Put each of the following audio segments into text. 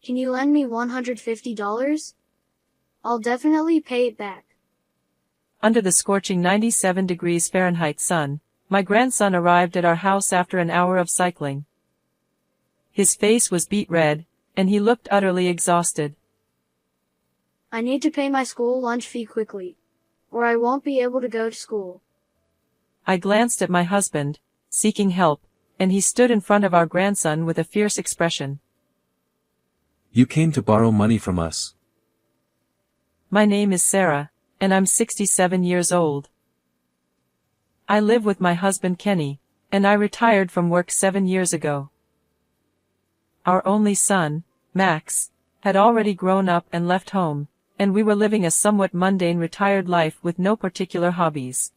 Can you lend me $150? I'll definitely pay it back. Under the scorching 97 degrees Fahrenheit sun, my grandson arrived at our house after an hour of cycling. His face was beet red, and he looked utterly exhausted. I need to pay my school lunch fee quickly, or I won't be able to go to school. I glanced at my husband, seeking help, and he stood in front of our grandson with a fierce expression. You came to borrow money from us. My name is Sarah, and I'm 67 years old. I live with my husband Kenny, and I retired from work 7 years ago. Our only son, Max, had already grown up and left home, and we were living a somewhat mundane retired life with no particular hobbies.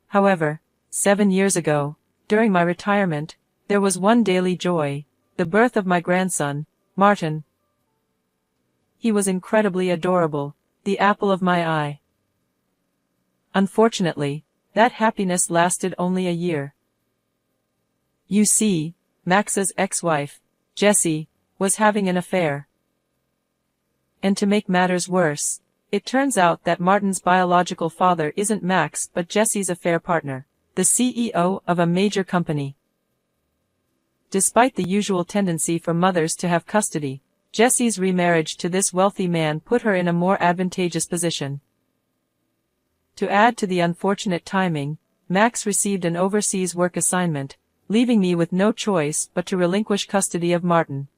However, 7 years ago, during my retirement, there was one daily joy, the birth of my grandson, Martin. He was incredibly adorable, the apple of my eye. Unfortunately, that happiness lasted only a year. You see, Max's ex-wife, Jessie, was having an affair. And to make matters worse, it turns out that Martin's biological father isn't Max but Jessie's affair partner, the CEO of a major company. Despite the usual tendency for mothers to have custody, Jessie's remarriage to this wealthy man put her in a more advantageous position. To add to the unfortunate timing, Max received an overseas work assignment, leaving me with no choice but to relinquish custody of Martin.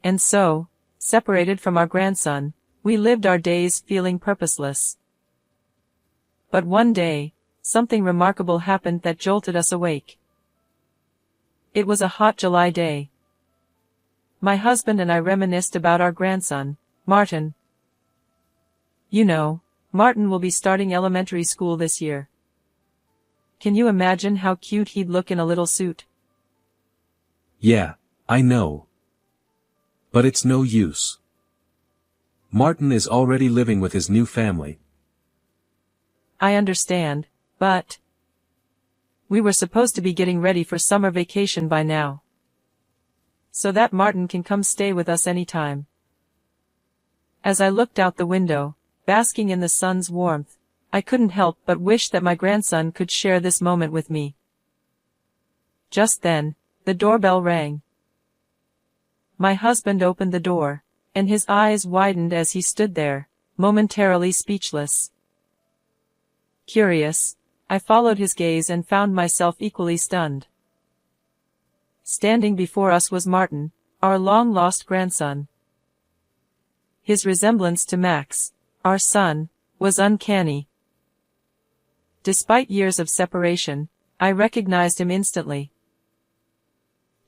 And so, separated from our grandson, we lived our days feeling purposeless. But one day, something remarkable happened that jolted us awake. It was a hot July day. My husband and I reminisced about our grandson, Martin. You know, Martin will be starting elementary school this year. Can you imagine how cute he'd look in a little suit? Yeah, I know. But it's no use. Martin is already living with his new family. I understand, but we were supposed to be getting ready for summer vacation by now, so that Martin can come stay with us anytime. As I looked out the window, basking in the sun's warmth, I couldn't help but wish that my grandson could share this moment with me. Just then, the doorbell rang. My husband opened the door, and his eyes widened as he stood there, momentarily speechless. Curious, I followed his gaze and found myself equally stunned. Standing before us was Martin, our long-lost grandson. His resemblance to Max, our son, was uncanny. Despite years of separation, I recognized him instantly.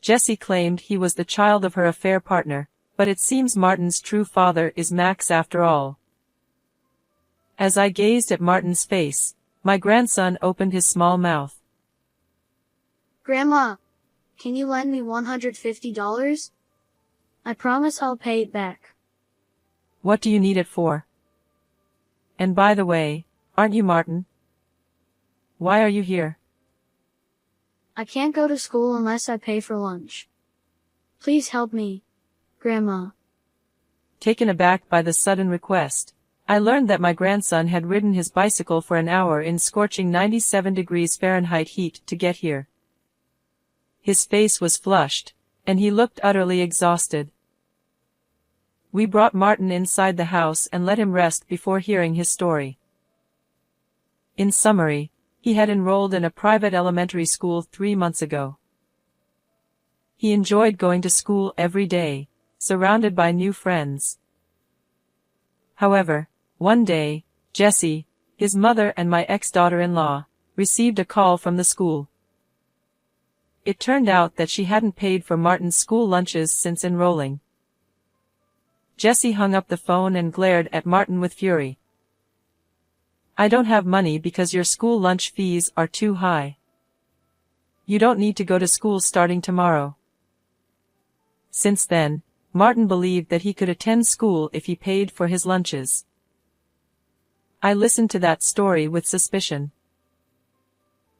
Jessie claimed he was the child of her affair partner, but it seems Martin's true father is Max after all. As I gazed at Martin's face, my grandson opened his small mouth. Grandma, can you lend me $150? I promise I'll pay it back. What do you need it for? And by the way, aren't you Martin? Why are you here? I can't go to school unless I pay for lunch. Please help me, Grandma. Taken aback by the sudden request, I learned that my grandson had ridden his bicycle for an hour in scorching 97 degrees Fahrenheit heat to get here. His face was flushed, and he looked utterly exhausted. We brought Martin inside the house and let him rest before hearing his story. In summary, he had enrolled in a private elementary school 3 months ago. He enjoyed going to school every day, surrounded by new friends. However, one day, Jessie, his mother and my ex-daughter-in-law, received a call from the school. It turned out that she hadn't paid for Martin's school lunches since enrolling. Jessie hung up the phone and glared at Martin with fury. I don't have money because your school lunch fees are too high. You don't need to go to school starting tomorrow. Since then, Martin believed that he could attend school if he paid for his lunches. I listened to that story with suspicion.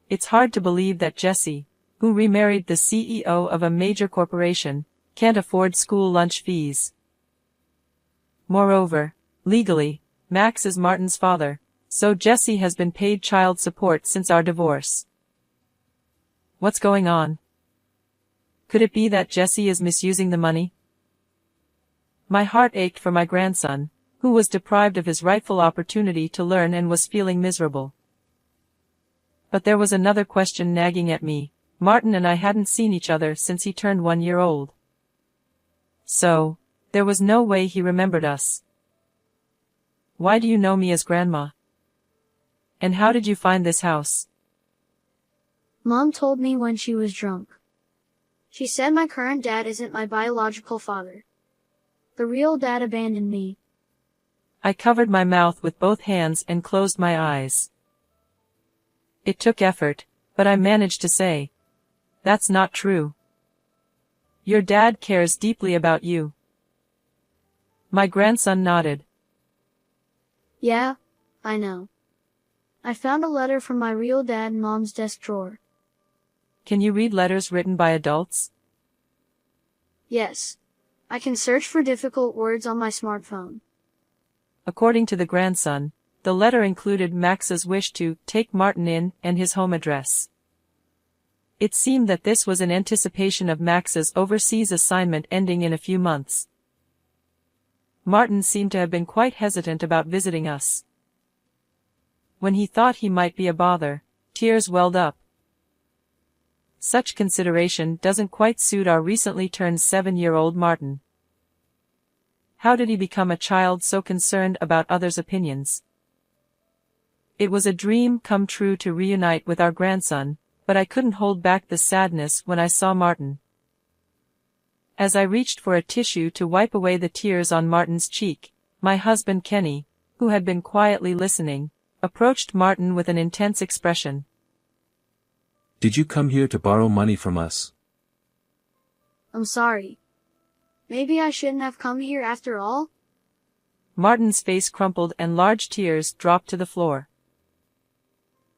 It's hard to believe that Jessie, who remarried the CEO of a major corporation, can't afford school lunch fees. Moreover, legally, Max is Martin's father, so Jesse has been paid child support since our divorce. What's going on? Could it be that Jesse is misusing the money? My heart ached for my grandson, who was deprived of his rightful opportunity to learn and was feeling miserable. But there was another question nagging at me. Martin and I hadn't seen each other since he turned 1 year old. So, there was no way he remembered us. Why do you know me as Grandma? And how did you find this house? Mom told me when she was drunk. She said my current dad isn't my biological father. The real dad abandoned me. I covered my mouth with both hands and closed my eyes. It took effort, but I managed to say, "That's not true. Your dad cares deeply about you." My grandson nodded. Yeah, I know. I found a letter from my real dad in Mom's desk drawer. Can you read letters written by adults? Yes. I can search for difficult words on my smartphone. According to the grandson, the letter included Max's wish to take Martin in and his home address. It seemed that this was in anticipation of Max's overseas assignment ending in a few months. Martin seemed to have been quite hesitant about visiting us. When he thought he might be a bother, tears welled up. Such consideration doesn't quite suit our recently turned 7-year-old Martin. How did he become a child so concerned about others' opinions? It was a dream come true to reunite with our grandson, but I couldn't hold back the sadness when I saw Martin. As I reached for a tissue to wipe away the tears on Martin's cheek, my husband Kenny, who had been quietly listening, approached Martin with an intense expression. Did you come here to borrow money from us? I'm sorry. Maybe I shouldn't have come here after all? Martin's face crumpled and large tears dropped to the floor.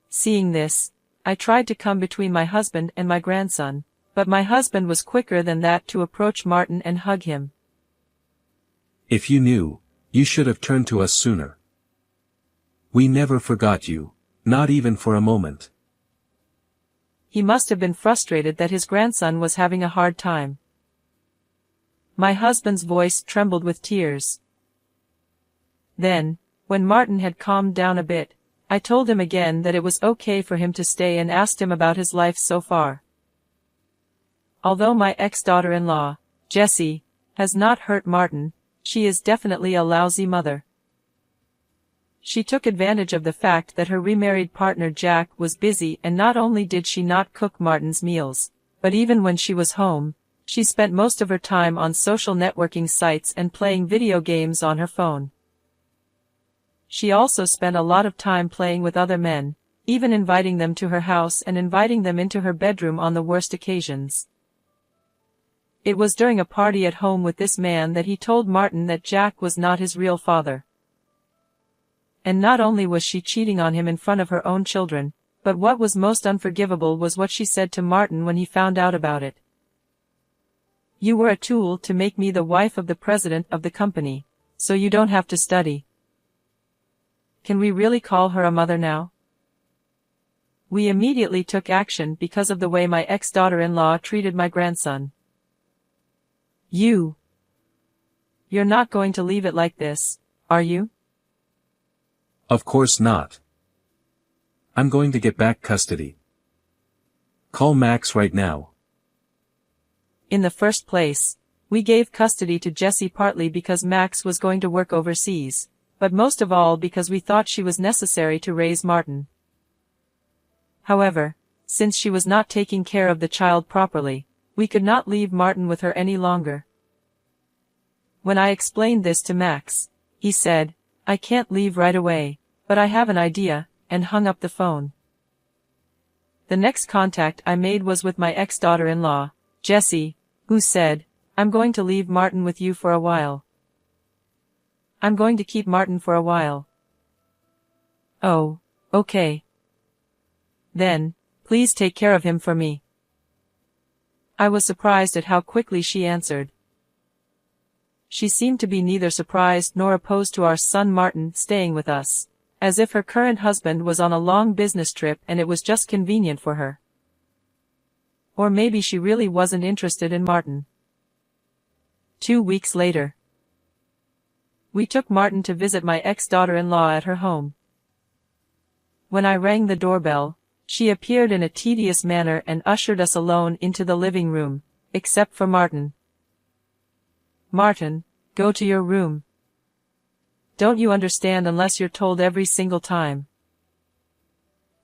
Seeing this, I tried to come between my husband and my grandson, but my husband was quicker than that to approach Martin and hug him. If you knew, you should have turned to us sooner. We never forgot you, not even for a moment. He must have been frustrated that his grandson was having a hard time. My husband's voice trembled with tears. Then, when Martin had calmed down a bit, I told him again that it was okay for him to stay and asked him about his life so far. Although my ex-daughter-in-law, Jessie, has not hurt Martin, she is definitely a lousy mother. She took advantage of the fact that her remarried partner Jack was busy, and not only did she not cook Martin's meals, but even when she was home, she spent most of her time on social networking sites and playing video games on her phone. She also spent a lot of time playing with other men, even inviting them to her house and inviting them into her bedroom on the worst occasions. It was during a party at home with this man that he told Martin that Jack was not his real father. And not only was she cheating on him in front of her own children, but what was most unforgivable was what she said to Martin when he found out about it. "You were a tool to make me the wife of the president of the company, so you don't have to study." Can we really call her a mother now? We immediately took action because of the way my ex-daughter-in-law treated my grandson. You're not going to leave it like this, are you? Of course not. I'm going to get back custody. Call Max right now. In the first place, we gave custody to Jessie partly because Max was going to work overseas, but most of all because we thought she was necessary to raise Martin. However, since she was not taking care of the child properly, we could not leave Martin with her any longer. When I explained this to Max, he said, "I can't leave right away, but I have an idea," and hung up the phone. The next contact I made was with my ex-daughter-in-law, Jessie, who said, "I'm going to leave Martin with you for a while." "I'm going to keep Martin for a while." "Oh, okay. Then, please take care of him for me." I was surprised at how quickly she answered. She seemed to be neither surprised nor opposed to our son Martin staying with us, as if her current husband was on a long business trip and it was just convenient for her. Or maybe she really wasn't interested in Martin. 2 weeks later, we took Martin to visit my ex-daughter-in-law at her home. When I rang the doorbell, she appeared in a tedious manner and ushered us alone into the living room, except for Martin. "Martin, go to your room. Don't you understand unless you're told every single time?"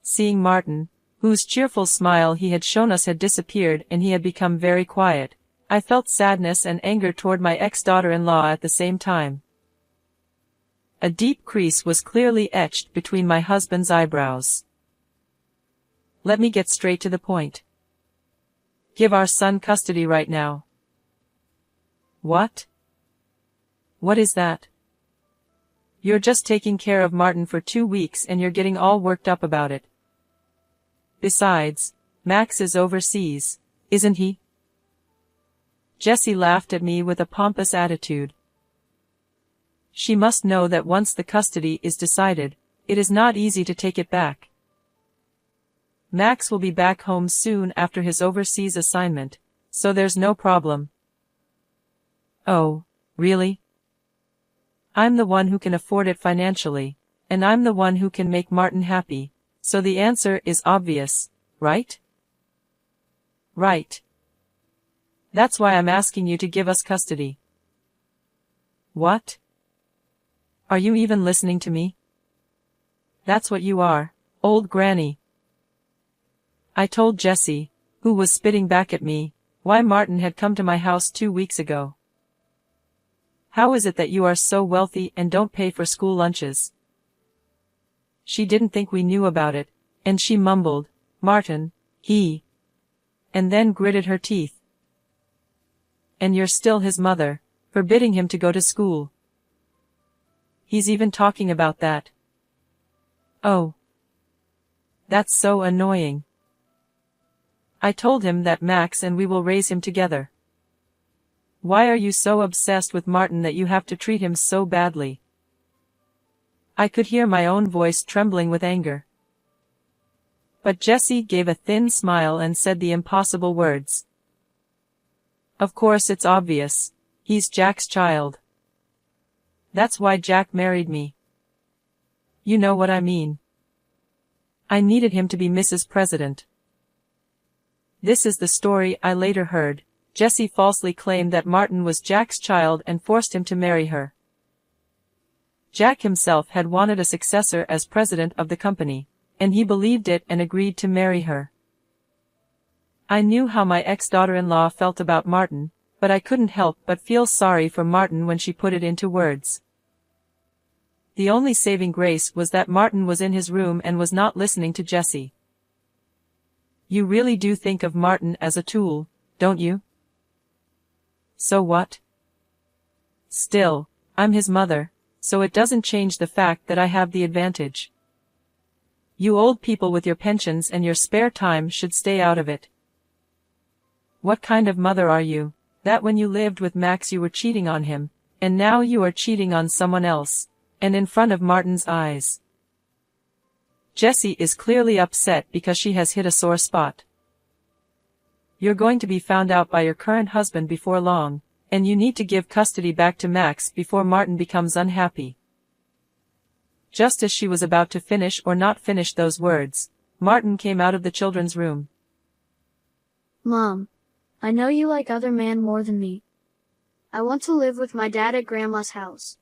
Seeing Martin, whose cheerful smile he had shown us had disappeared and he had become very quiet, I felt sadness and anger toward my ex-daughter-in-law at the same time. A deep crease was clearly etched between my husband's eyebrows. "Let me get straight to the point. Give our son custody right now." "What? What is that? You're just taking care of Martin for 2 weeks and you're getting all worked up about it. Besides, Max is overseas, isn't he?" Jessie laughed at me with a pompous attitude. She must know that once the custody is decided, it is not easy to take it back. Max will be back home soon after his overseas assignment, so there's no problem. "Oh, really? I'm the one who can afford it financially, and I'm the one who can make Martin happy, so the answer is obvious, right?" "Right. That's why I'm asking you to give us custody." "What? Are you even listening to me?" "That's what you are, old granny." I told Jessie, who was spitting back at me, why Martin had come to my house 2 weeks ago. "How is it that you are so wealthy and don't pay for school lunches?" She didn't think we knew about it, and she mumbled, "Martin, he," and then gritted her teeth. "And you're still his mother, forbidding him to go to school. He's even talking about that. Oh. That's so annoying. I told him that Max and we will raise him together. Why are you so obsessed with Martin that you have to treat him so badly?" I could hear my own voice trembling with anger. But Jessie gave a thin smile and said the impossible words. "Of course it's obvious. He's Jack's child. That's why Jack married me. You know what I mean. I needed him to be Mrs. President." This is the story I later heard. Jessie falsely claimed that Martin was Jack's child and forced him to marry her. Jack himself had wanted a successor as president of the company, and he believed it and agreed to marry her. I knew how my ex-daughter-in-law felt about Martin, but I couldn't help but feel sorry for Martin when she put it into words. The only saving grace was that Martin was in his room and was not listening to Jessie. "You really do think of Martin as a tool, don't you?" "So what? Still, I'm his mother, so it doesn't change the fact that I have the advantage. You old people with your pensions and your spare time should stay out of it. What kind of mother are you, that when you lived with Max you were cheating on him, and now you are cheating on someone else, and in front of Martin's eyes?" Jessie is clearly upset because she has hit a sore spot. "You're going to be found out by your current husband before long, and you need to give custody back to Max before Martin becomes unhappy." Just as she was about to finish or not finish those words, Martin came out of the children's room. "Mom, I know you like other men more than me. I want to live with my dad at Grandma's house."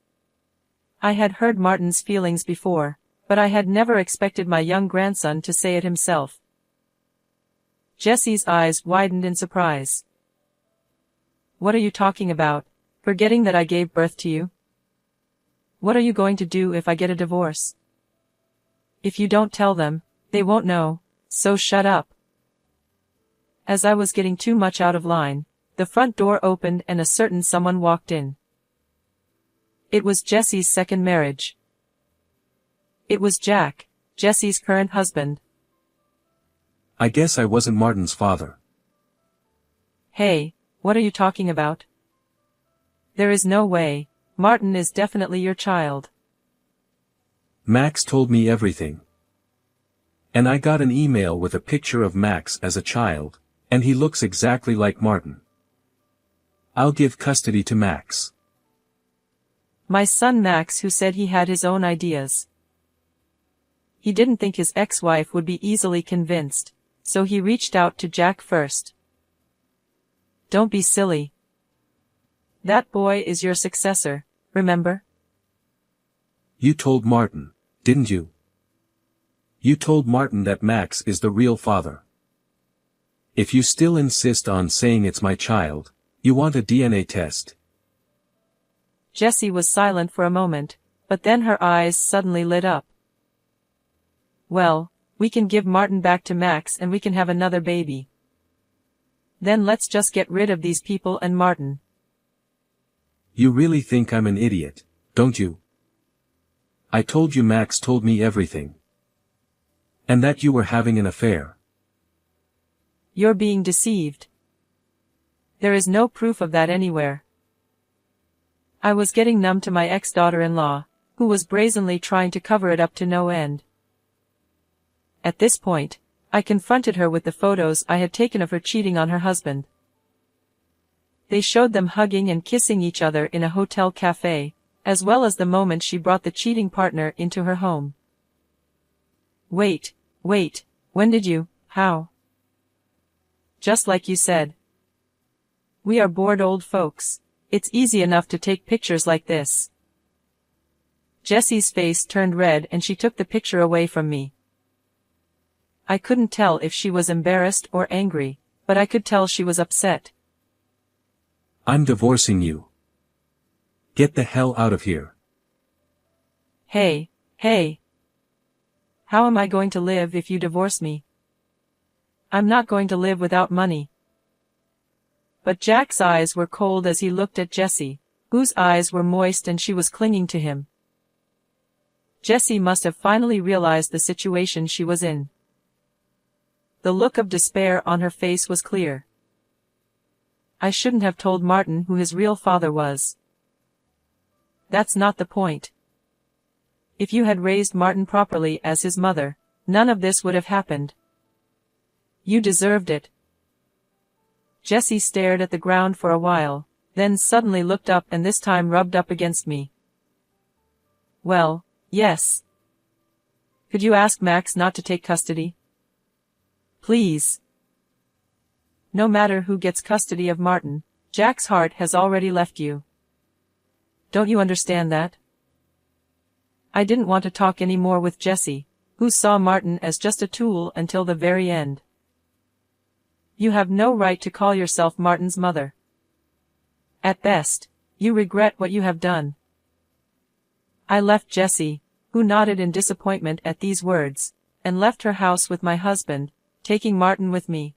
I had heard Martin's feelings before, but I had never expected my young grandson to say it himself. Jessie's eyes widened in surprise. "What are you talking about, forgetting that I gave birth to you? What are you going to do if I get a divorce? If you don't tell them, they won't know, so shut up." As I was getting too much out of line, the front door opened and a certain someone walked in. It was Jessie's second marriage. It was Jack, Jessie's current husband. "I guess I wasn't Martin's father." Hey, what are you talking about? There is no way. Martin is definitely your child. Max told me everything. And I got an email with a picture of Max as a child, and he looks exactly like Martin. I'll give custody to Max. My son Max, who said he had his own ideas. He didn't think his ex-wife would be easily convinced, so he reached out to Jack first. Don't be silly. That boy is your successor, remember? You told Martin, didn't you? You told Martin that Max is the real father. If you still insist on saying it's my child, you want a DNA test. Jessie was silent for a moment, but then her eyes suddenly lit up. Well, we can give Martin back to Max and we can have another baby. Then let's just get rid of these people and Martin. You really think I'm an idiot, don't you? I told you Max told me everything. And that you were having an affair. You're being deceived. There is no proof of that anywhere. I was getting numb to my ex-daughter-in-law, who was brazenly trying to cover it up to no end. At this point, I confronted her with the photos I had taken of her cheating on her husband. They showed them hugging and kissing each other in a hotel cafe, as well as the moment she brought the cheating partner into her home. Wait, when did you, how? Just like you said. We are bored old folks. It's easy enough to take pictures like this. Jessie's face turned red and she took the picture away from me. I couldn't tell if she was embarrassed or angry, but I could tell she was upset. I'm divorcing you. Get the hell out of here. Hey. How am I going to live if you divorce me? I'm not going to live without money. But Jack's eyes were cold as he looked at Jessie, whose eyes were moist and she was clinging to him. Jessie must have finally realized the situation she was in. The look of despair on her face was clear. I shouldn't have told Martin who his real father was. That's not the point. If you had raised Martin properly as his mother, none of this would have happened. You deserved it. Jessie stared at the ground for a while, then suddenly looked up and this time rubbed up against me. Well, yes. Could you ask Max not to take custody? Please. No matter who gets custody of Martin, Jack's heart has already left you. Don't you understand that? I didn't want to talk any more with Jessie, who saw Martin as just a tool until the very end. You have no right to call yourself Martin's mother. At best, you regret what you have done. I left Jessie, who nodded in disappointment at these words, and left her house with my husband, taking Martin with me.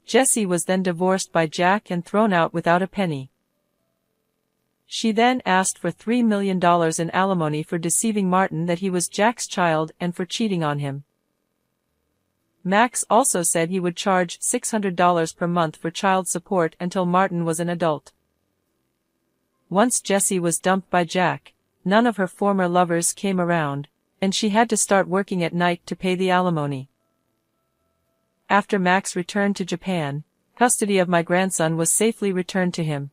Jessie was then divorced by Jack and thrown out without a penny. She then asked for $3 million in alimony for deceiving Martin that he was Jack's child and for cheating on him. Max also said he would charge $600 per month for child support until Martin was an adult. Once Jessie was dumped by Jack, none of her former lovers came around, and she had to start working at night to pay the alimony. After Max returned to Japan, custody of my grandson was safely returned to him.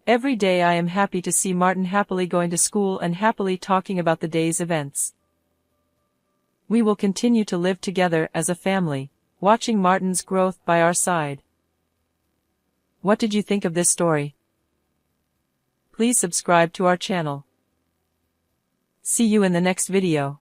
Every day I am happy to see Martin happily going to school and happily talking about the day's events. We will continue to live together as a family, watching Martin's growth by our side. What did you think of this story? Please subscribe to our channel. See you in the next video.